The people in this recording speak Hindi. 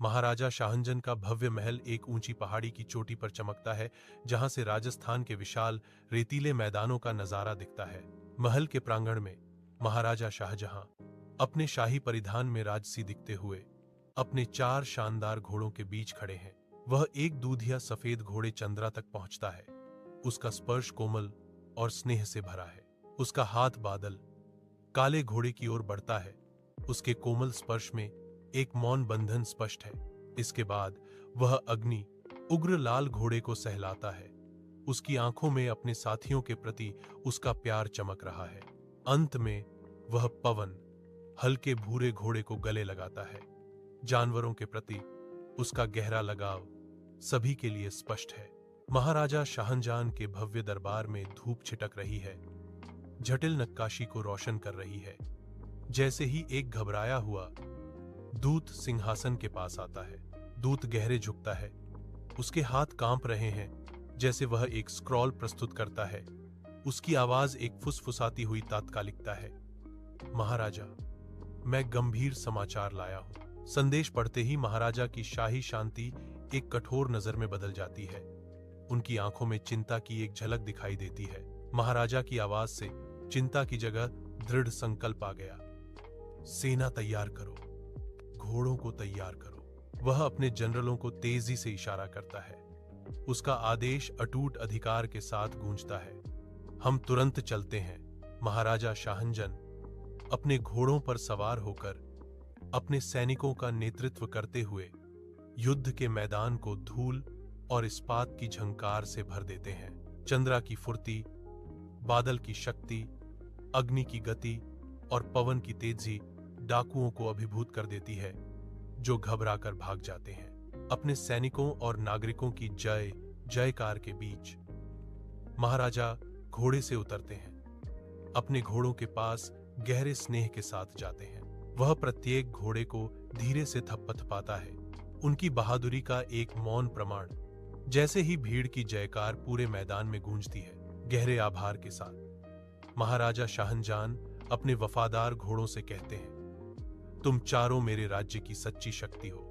महाराजा शाहजहां का भव्य महल एक ऊंची पहाड़ी की चोटी पर चमकता है, जहां से राजस्थान के विशाल रेतीले मैदानों का नजारा दिखता है। महल के प्रांगण में महाराजा शाहजहां अपने शाही परिधान में राजसी दिखते हुए अपने 4 शानदार घोड़ों के बीच खड़े हैं। वह एक दूधिया सफेद घोड़े चंद्रा तक पहुंचता है। उसका स्पर्श कोमल और स्नेह से भरा है। उसका हाथ बादल काले घोड़े की ओर बढ़ता है। उसके कोमल स्पर्श में एक मौन बंधन स्पष्ट है। इसके बाद वह अग्नि उग्र लाल घोड़े को सहलाता है। उसकी आंखों में अपने साथियों के प्रति उसका प्यार चमक रहा है। अंत में वह पवन हल्के भूरे घोड़े को गले लगाता है। जानवरों के प्रति उसका गहरा लगाव सभी के लिए स्पष्ट है। महाराजा शाहजहां के भव्य दरबार में धूप छिटक रही है, जटिल नक्काशी को रोशन कर रही है। जैसे ही एक घबराया हुआ दूत सिंहासन के पास आता है, दूत गहरे झुकता है। उसके हाथ कांप रहे हैं, जैसे वह एक स्क्रॉल प्रस्तुत करता है। उसकी आवाज एक फुसफुसाती हुई तात्कालिकता है। महाराजा, मैं गंभीर समाचार लाया हूं। संदेश पढ़ते ही महाराजा की शाही शांति एक कठोर नजर में बदल जाती है। उनकी आंखों में चिंता की एक झलक दिखाई देती है। महाराजा की आवाज से चिंता की जगह दृढ़ संकल्प आ गया। सेना तैयार करो, घोड़ों को तैयार करो। वह अपने जनरलों को तेजी से इशारा करता है। उसका आदेश अटूट अधिकार के साथ गूंजता है। हम तुरंत चलते हैं। महाराजा शाहजहां अपने घोड़ों पर सवार होकर अपने सैनिकों का नेतृत्व करते हुए युद्ध के मैदान को धूल और इस्पात की झंकार से भर देते हैं। चंद्रा की फुर्ती, बादल की शक्ति, अग्नि की गति और पवन की तेजी डाकुओं को अभिभूत कर देती है, जो घबराकर भाग जाते हैं। अपने सैनिकों और नागरिकों की जय जयकार के बीच महाराजा घोड़े से उतरते हैं। अपने घोड़ों के पास गहरे स्नेह के साथ जाते हैं। वह प्रत्येक घोड़े को धीरे से थपथपाता है, उनकी बहादुरी का एक मौन प्रमाण। जैसे ही भीड़ की जयकार पूरे मैदान में गूंजती है, गहरे आभार के साथ महाराजा शाहजहां अपने वफादार घोड़ों से कहते हैं, तुम चारों मेरे राज्य की सच्ची शक्ति हो।